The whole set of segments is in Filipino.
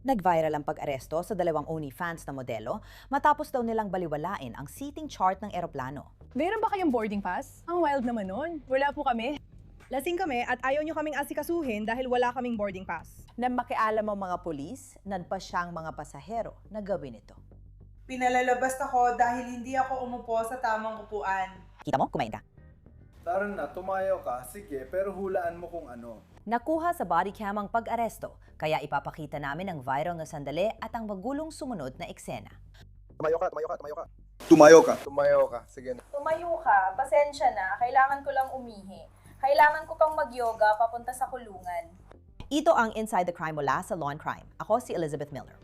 Nag-viral ang pag-aresto sa dalawang OnlyFans na modelo matapos daw nilang baliwalain ang seating chart ng eroplano. Meron ba kayong boarding pass? Ang wild naman nun. Wala po kami. Lasing kami at ayaw nyo kaming asikasuhin dahil wala kaming boarding pass. Nang makialam ang mga pulis, nagpa siyang mga pasahero na gawin ito. Pinalalabas ako dahil hindi ako umupo sa tamang upuan. Kita mo? Kumain ka. Tara na, tumayo ka. Sige, pero hulaan mo kung ano. Nakuha sa body cam ang pag-aresto, kaya ipapakita namin ang viral na sandali at ang magulong sumunod na eksena. Tumayo ka, tumayo ka, tumayo ka. Tumayo ka. Tumayo ka, sige na. Tumayo ka, pasensya na, kailangan ko lang umihi. Kailangan ko pang mag-yoga papunta sa kulungan. Ito ang Inside the Crime mula sa Law and Crime. Ako si Elizabeth Miller.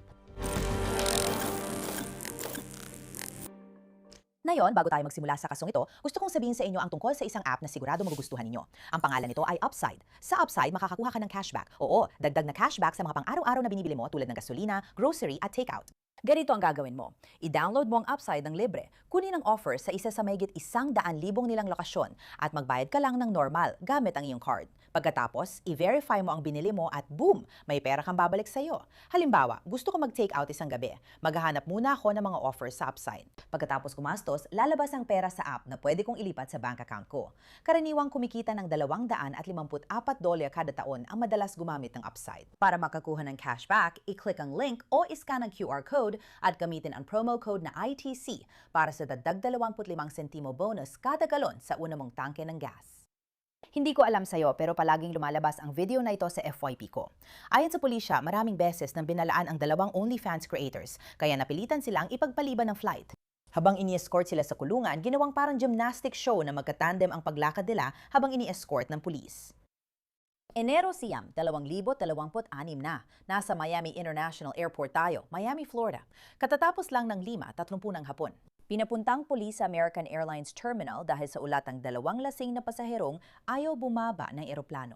Ngayon, bago tayo magsimula sa kasong ito, gusto kong sabihin sa inyo ang tungkol sa isang app na sigurado magugustuhan ninyo. Ang pangalan nito ay Upside. Sa Upside, makakakuha ka ng cashback. Oo, dagdag na cashback sa mga pang-araw-araw na binibili mo tulad ng gasolina, grocery at takeout. Ganito ang gagawin mo. I-download mo ang Upside ng libre. Kunin ang offer sa isa sa mahigit 100,000 nilang lokasyon at magbayad ka lang ng normal gamit ang iyong card. Pagkatapos, i-verify mo ang binili mo at boom, may pera kang babalik sa iyo. Halimbawa, gusto ko mag-take out isang gabi. Maghahanap muna ako ng mga offers sa Upside. Pagkatapos gumastos, lalabas ang pera sa app na pwede kong ilipat sa bank account ko. Karaniwang kumikita ng $254 kada taon ang madalas gumamit ng Upside. Para makakuha ng cashback, i-click ang link o iscan ang QR code at gamitin ang promo code na ITC para sa dagdag 25 sentimo bonus kada galon sa una mong tangke ng gas. Hindi ko alam sa'yo pero palaging lumalabas ang video na ito sa FYP ko. Ayon sa pulisya, maraming beses nang binalaan ang dalawang OnlyFans creators kaya napilitan silang ipagpaliban ng flight. Habang ini-escort sila sa kulungan, ginawang parang gymnastic show na magkatandem ang paglakad nila habang ini-escort ng pulis. Enero siyam, 2026 na. Nasa Miami International Airport tayo, Miami, Florida. Katatapos lang ng 5:30 ng hapon. Pinapuntang pulis sa American Airlines Terminal dahil sa ulatang dalawang lasing na pasaherong ayaw bumaba ng eroplano.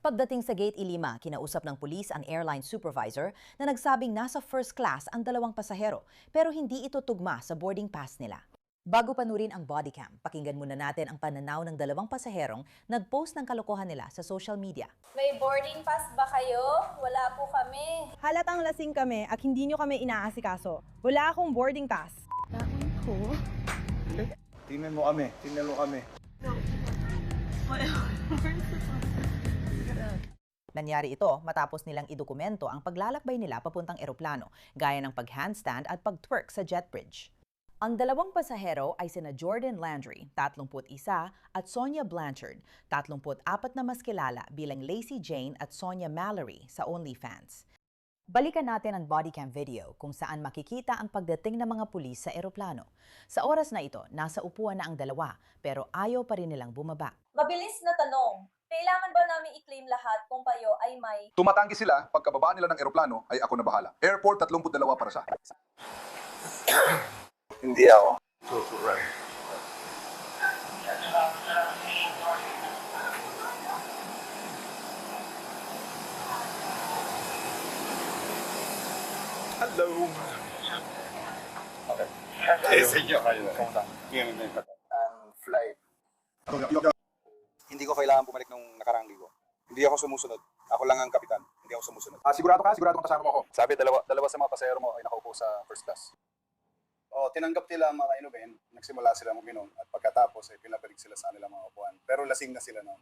Pagdating sa Gate I-5, kinausap ng pulis ang airline supervisor na nagsabing nasa first class ang dalawang pasahero pero hindi ito tugma sa boarding pass nila. Bago panurin ang body cam, pakinggan muna natin ang pananaw ng dalawang pasaherong nag-post ng kalokohan nila sa social media. May boarding pass ba kayo? Wala po kami. Halatang lasing kami at hindi nyo kami inaasikaso. Wala akong boarding pass. Tingnan mo kami, tingnan mo kami. Nangyari ito matapos nilang idokumento ang paglalakbay nila papuntang eroplano, gaya ng pag-handstand at pag-twerk sa jet bridge. Ang dalawang pasahero ay sina Jordan Landry, 31, at Sonia Blanchard, 34 na mas kilala bilang Lacey Jane at Sonia Mallory sa OnlyFans. Balikan natin ang body cam video kung saan makikita ang pagdating ng mga pulis sa eroplano. Sa oras na ito, nasa upuan na ang dalawa pero ayaw pa rin nilang bumaba. Mabilis na tanong. Kailangan ba namin i-claim lahat kung kayo ay may... Tumatanggi sila, pagkababa nila ng eroplano ay ako na bahala. Airport 32 para sa akin. Hindi ako. Hello. Okay. Sa inyo kayo. Flight. Hindi ko kailangan bumalik nung nakarang linggo. Hindi ako sumusunod. Ako lang ang kapitan. Hindi ako sumusunod. Sigurado ka? Sigurado kang kasama mo ako? Sabi, dalawa sa mga pasahero mo ay nakaupo sa first class. Oo, tinanggap nila ang mga inumin. Nagsimula sila mag-inom at pagkatapos ay pinabalik sila sa kanilang mga upuan. Pero lasing na sila noon.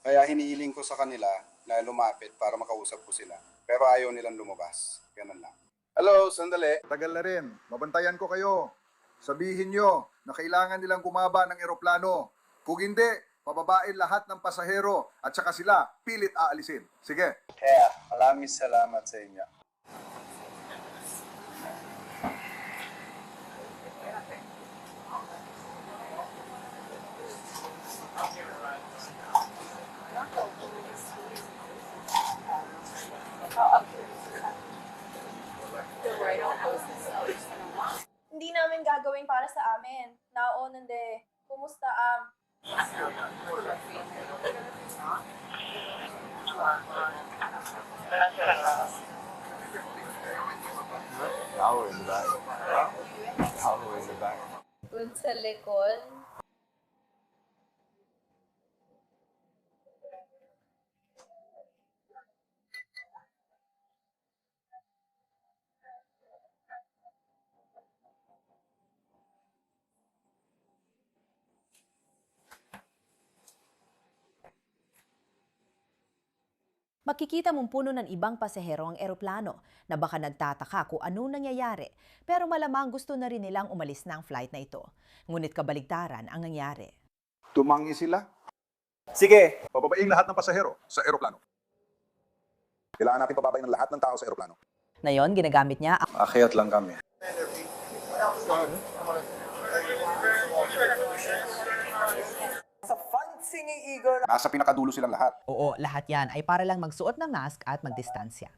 Kaya hinihiling ko sa kanila na lumapit para makausap ko sila. Pero ayaw nilang lumabas. Ganun lang. Hello, sandali. Tagal na rin. Mabantayan ko kayo. Sabihin nyo na kailangan nilang gumaba ng eroplano. Kung hindi, pababain lahat ng pasahero at saka sila pilit aalisin. Sige. Kaya, maraming salamat sa inyo. Hindi namin gagawin para sa amin. Naonande. Kumusta Power in the back. Power in the back. Dun sa likod? Makikita mong puno ng ibang pasahero ang eroplano na baka nagtataka kung anong nangyayari, pero malamang gusto na rin nilang umalis na ang flight na ito. Ngunit kabaligtaran ang nangyari. Tumangi sila. Sige. Pababaing lahat ng pasahero sa eroplano. Kailangan natin pababain ng lahat ng tao sa eroplano. Ngayon, ginagamit niya Akyat lang kami. Nasa pinakadulo silang lahat. Oo, lahat yan ay para lang magsuot ng mask at magdistansya.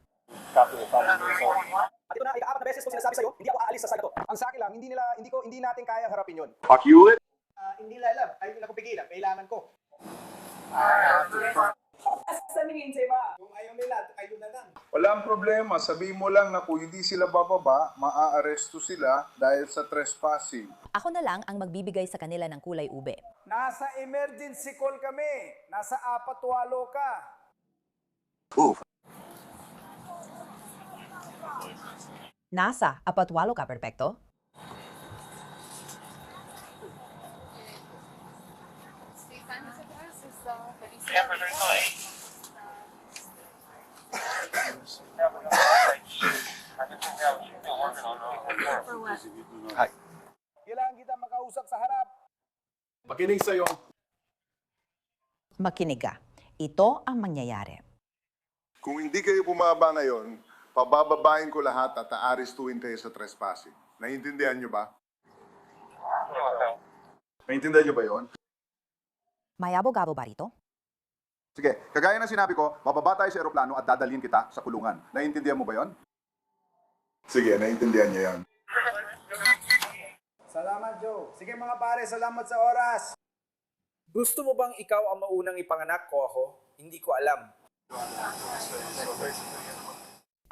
At ito na, ika-apat na beses ko sinasabi sa'yo, hindi ako aalis sa sala to. Ang sa akin lang, hindi natin kaya harapin yun. Fuck you it? Hindi lalab, ayaw nila ko pigilan, kailangan ko. Walang problema, sabihin mo lang na kung hindi sila bababa, maa-aresto sila dahil sa trespassing. Ako na lang ang magbibigay sa kanila ng kulay ube. Nasa emergency call kami. Nasa 4-8 ka. Nasa 4 ka, perpekto? Hi. Kailangan kita makausap sa harap. Makinig sa'yo. Makinig ka. Ito ang mangyayari. Kung hindi kayo bumaba ngayon, pabababain ko lahat at aarestuin kayo sa trespassing. Naiintindihan nyo ba? Naiintindihan nyo ba yon? May abogado ba rito? Sige, kagaya ng sinabi ko, bababa tayo sa eroplano at dadalhin kita sa kulungan. Naiintindihan mo ba yon? Sige, naiintindihan nyo yan. Salamat, Joe. Sige mga pare, salamat sa oras. Gusto mo bang ikaw ang maunang ipanganak ko ako? Hindi ko alam.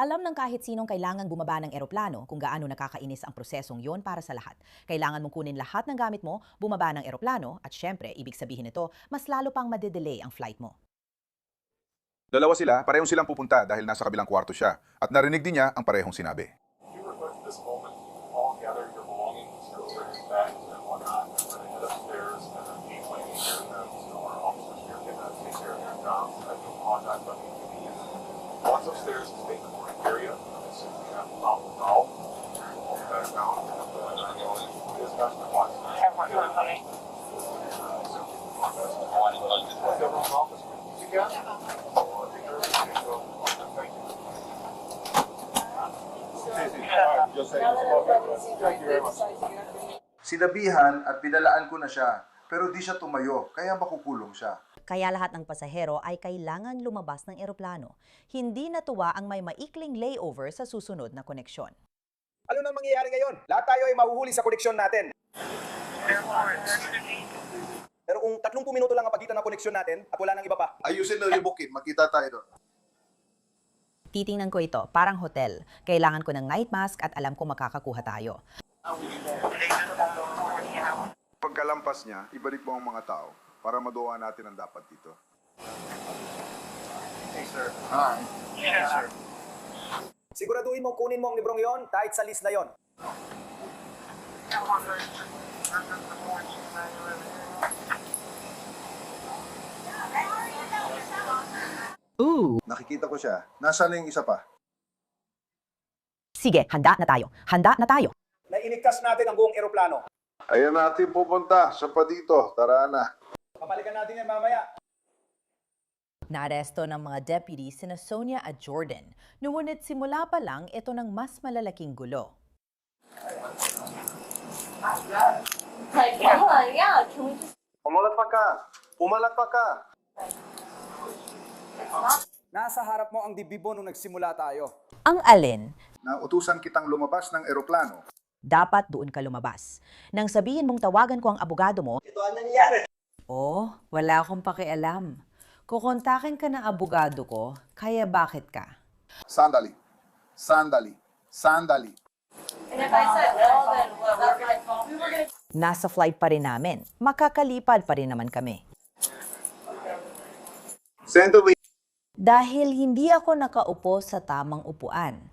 Alam ng kahit sinong kailangan bumaba ng eroplano kung gaano nakakainis ang prosesong yon para sa lahat. Kailangan mong kunin lahat ng gamit mo, bumaba ng eroplano, at syempre, ibig sabihin nito, mas lalo pang madedelay ang flight mo. Dalawa sila, parehong silang pupunta dahil nasa kabilang kwarto siya. At narinig din niya ang parehong sinabi. Sinabihan at pinalaan ko na siya, pero di siya tumayo, kaya makukulong siya. Kaya lahat ng pasahero ay kailangan lumabas ng eroplano. Hindi natuwa ang may maikling layover sa susunod na koneksyon. Ano nang mangyayari ngayon? Lahat tayo ay mahuhuli sa koneksyon natin. Pero kung 30 minuto lang ang pagitan ng koneksyon natin at wala nang iba pa. Ayusin na ribukin, makita tayo doon. Titingnan ko ito, parang hotel. Kailangan ko ng night mask at alam ko makakakuha tayo. Pagkalampas niya, ibalik mo ang mga tao para maduwa natin ang dapat dito. Siguraduhin mo kunin mo ang librong yon kahit sa list na yon. Nakikita ko siya. Nasaan na yung isa pa? Sige, handa na tayo. Handa na tayo. Nailigtas natin ang buong eroplano. Ayan natin pupunta. Sa pa dito. Tara na. Papalikan natin yan mamaya. Naaresto ng mga deputies sina Sonia at Jordan. Ngunit simula pa lang ito ng mas malalaking gulo. Pumalat ka. Pumalat ka. Nasa harap mo ang dibibo nung nagsimula tayo. Ang alin, Na utusan kitang lumabas ng eroplano. dapat doon ka lumabas. Nang sabihin mong tawagan ko ang abogado mo, ito ang nangyayari. Oh, wala akong pakialam. Kukontakin ka ng abogado ko, kaya bakit ka? Sandali. Sandali. Sandali. Nasa flight pa rin namin. Makakalipad pa rin naman kami. Send away. Dahil hindi ako nakaupo sa tamang upuan.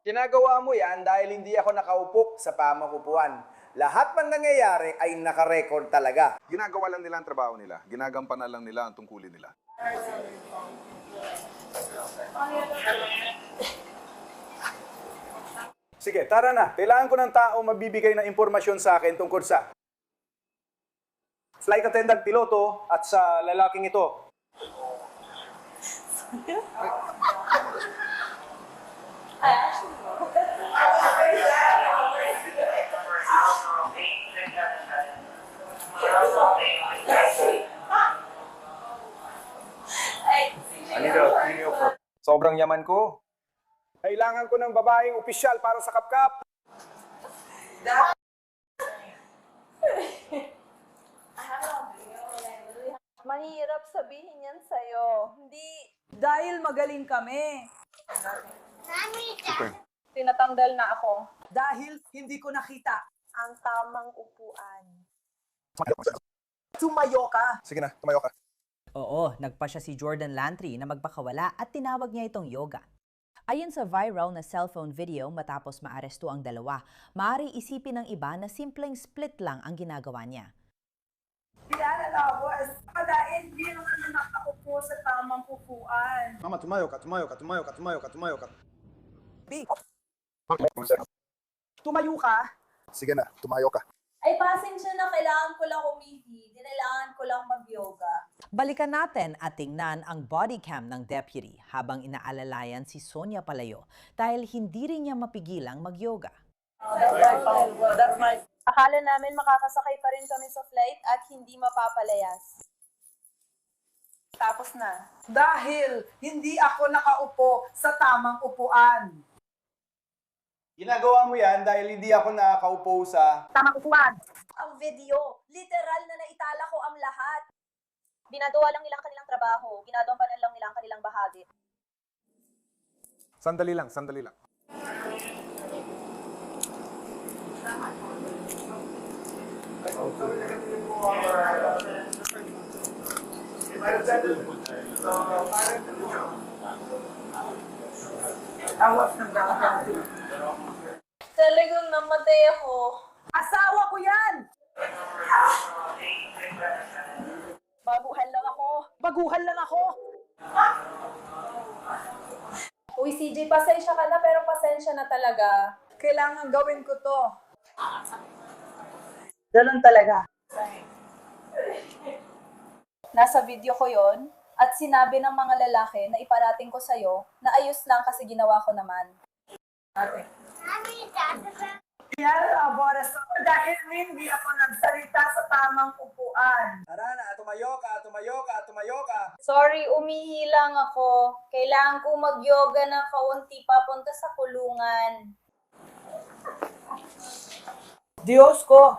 Ginagawa mo yan dahil hindi ako nakaupo sa pamakupuan. Lahat ng nangyayari ay nakarecord talaga. Ginagawa lang nila ang trabaho nila. Ginagampanan lang nila ang tungkulin nila. Sige, tara na. Kailangan ko ng tao magbibigay ng impormasyon sa akin tungkol sa flight attendant piloto at sa lalaking ito. Sobrang yaman ko. Kailangan ko ng babaeng opisyal para sa kapkap. Mahirap sabihin yan sa'yo. Hindi. Dahil magaling kami. Tinatanggal na ako. Dahil hindi ko nakita Ang tamang upuan. tumayo ka. Sige na, tumayo ka. Oo, nagpa siya si Jordan Lantry na magpakawala at tinawag niya itong yoga. Ayon sa viral na cellphone video matapos maaresto ang dalawa, maaari isipin ng iba na simpleng split lang ang ginagawa niya. Yan na boss. Dahil hindi naman nakaupo sa tamang upuan. Mama, tumayo ka. Tumayo ka. Sige na, tumayo ka. Ay, pasensya na, kailangan ko lang umihi. Dinailangan ko lang mag-yoga. Balikan natin at tingnan ang body cam ng deputy habang inaalalayan si Sonia Palayo dahil hindi rin niya mapigilang mag-yoga. Akala namin makakasakay pa rin kami sa flight at hindi mapapalayas. Tapos na. Dahil hindi ako nakaupo sa tamang upuan. Ginagawa mo yan dahil hindi ako nakakaupo sa... Tamang upuan. Ang video, literal na naitala ko ang lahat. Binagawa lang nilang kanilang trabaho. Ginagawa pa lang nilang kanilang bahagi. Sandali lang. Talagang namatay ako. Asawa ko yan. Baguhan lang ako. Baguhan lang ako. Uy, CJ, pasensya ka na pero pasensya na talaga. Kailangan gawin ko to. Ganun talaga. Nasa video ko yon at sinabi ng mga lalaki na iparating ko sa'yo na ayos lang kasi ginawa ko naman. Yan na boss. Dahil hindi ako nagsalita sa tamang upuan. Tara na, tumayo ka. Sorry, umihi lang ako. Kailangan ko mag-yoga na kaunti papunta sa kulungan. Diyos ko.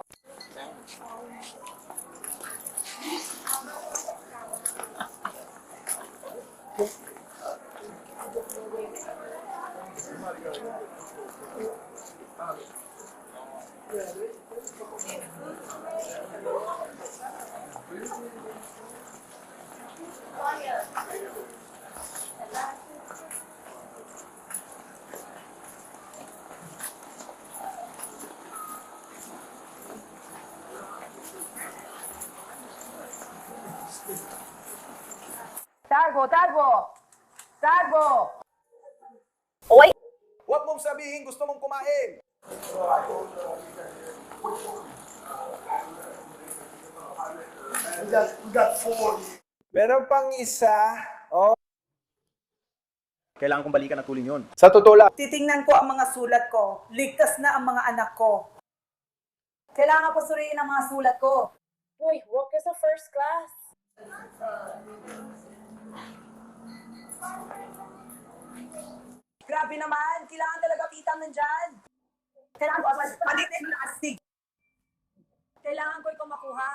Tago! Uy! Huwag mong sabihin gusto mong kumain. Meron pang isa. Oh. Kailangan kong balikan at tulin yun. Sa totoo lang, Titingnan ko ang mga sulat ko. Ligtas na ang mga anak ko. Kailangan ko suriin ang mga sulat ko. Uy, work ka sa first class. Grabe naman. Kailangan talaga kita nandyan. Kailangan ko palitin na astig. Kailangan ko ito makuha.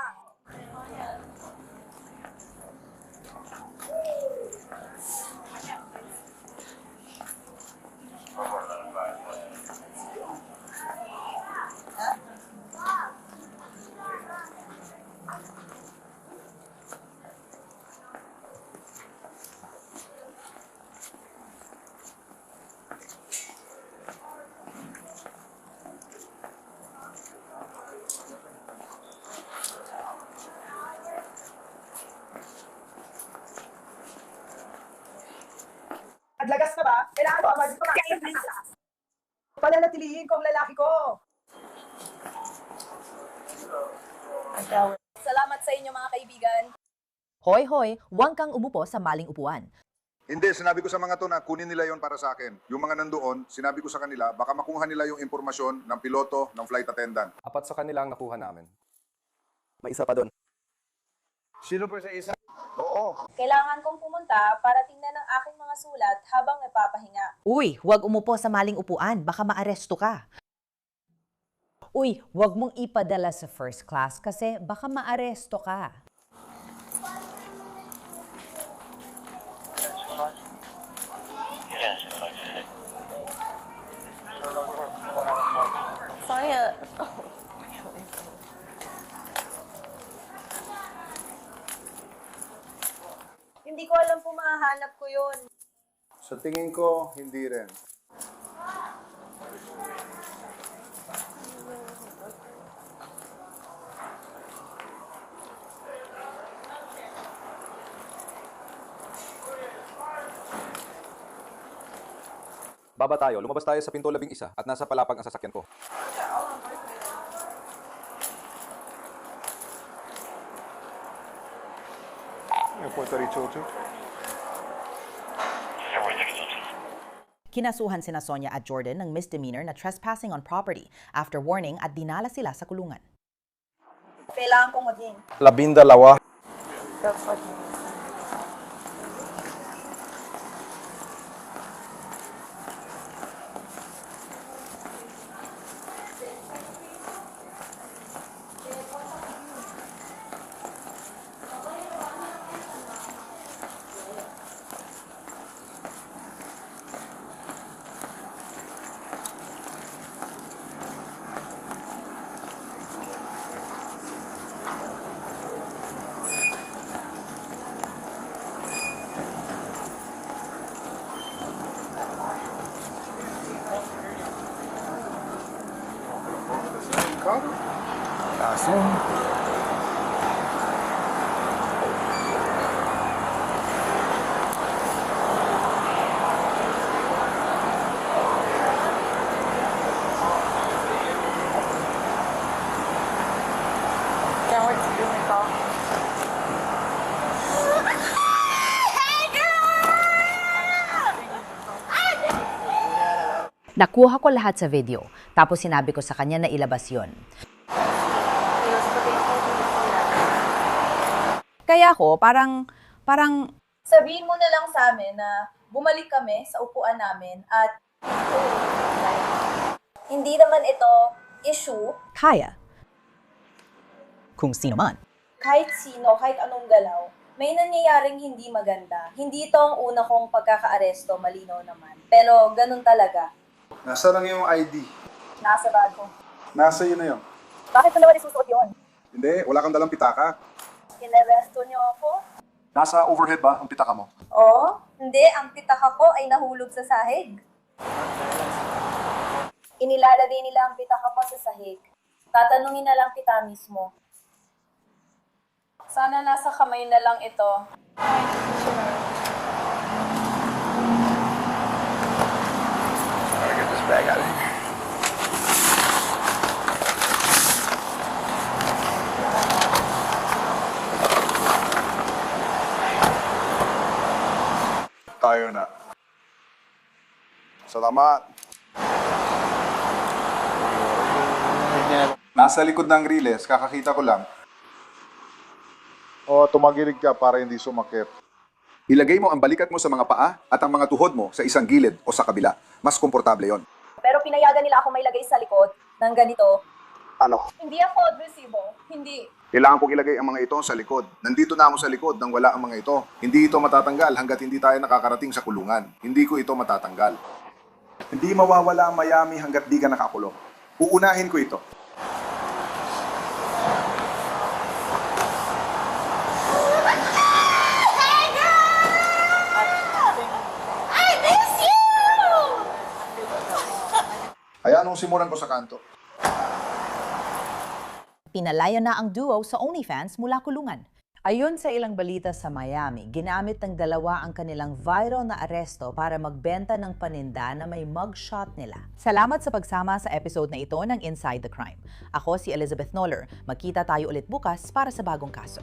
Naglagas ka ba? Kailangan ko agad pakain na siya. Pananatilihin ko ang lalaki ko. Salamat sa inyo mga kaibigan. Hoy, hoy, huwag kang umupo sa maling upuan. Hindi, sinabi ko sa mga to na kunin nila yon para sa akin. Yung mga nandoon, sinabi ko sa kanila, baka makuha nila yung impormasyon ng piloto, ng flight attendant. Apat sa kanila ang nakuha namin. May isa pa doon. Sino po sa isa? Oo. Kailangan kong pumunta para tingnan ang aking mga sulat habang nagpapahinga. Uy, huwag umupo sa maling upuan, baka maaresto ka. Uy, huwag mong ipadala sa first class kasi baka maaresto ka. Saya. Hindi ko alam kung mahahanap ko yun. Sa tingin ko, hindi rin. Baba tayo, lumabas tayo sa pinto 11 at nasa palapag ang sasakyan ko. Kinasuhan sina Sonia at Jordan ng misdemeanor na trespassing on property after warning at dinala sila sa kulungan. Kailangan kong maging. 12. Nakuha ko lahat sa video, tapos sinabi ko sa kanya na ilabas yon. Kaya ako, parang Sabihin mo na lang sa amin na bumalik kami sa upuan namin at hindi naman ito issue. kaya. Kung sino man. Kahit sino, kahit anong galaw, may nangyayaring hindi maganda. Hindi ito ang una kong pagkakaaresto, malinaw naman. Pero ganun talaga. Nasa lang yung ID? Nasa bag ko. Nasa yun na yun. Bakit mo naman isusuot yun? Hindi, wala kang dalang pitaka. Inaresto niyo ako? Nasa overhead ba ang pitaka mo? Oo. Hindi, ang pitaka ko ay nahulog sa sahig. Inilalagay nila ang pitaka ko sa sahig. Tatanungin na lang kita mismo. Sana nasa kamay na lang ito. Tayo na. Salamat. Nasa likod ng riles, kakakita ko lang. O tumagilid ka para hindi sumakit. Ilagay mo ang balikat mo sa mga paa at ang mga tuhod mo sa isang gilid o sa kabila. Mas komportable yon. Pero pinayagan nila ako may lagay sa likod ng ganito. Ano? Hindi ako agresibo. Hindi. Kailangan kong ilagay ang mga ito sa likod. Nandito na ako sa likod nang wala ang mga ito. Hindi ito matatanggal hanggat hindi tayo nakakarating sa kulungan. Hindi ko ito matatanggal. Hindi mawawala ang Miami hanggat di ka nakakulong. Uunahin ko ito. Hayaan mong simulan ko sa kanto. Pinalaya na ang duo sa OnlyFans mula kulungan. Ayon sa ilang balita sa Miami, ginamit ng dalawa ang kanilang viral na aresto para magbenta ng paninda na may mugshot nila. Salamat sa pagsama sa episode na ito ng Inside the Crime. Ako si Elizabeth Noller. Magkita tayo ulit bukas para sa bagong kaso.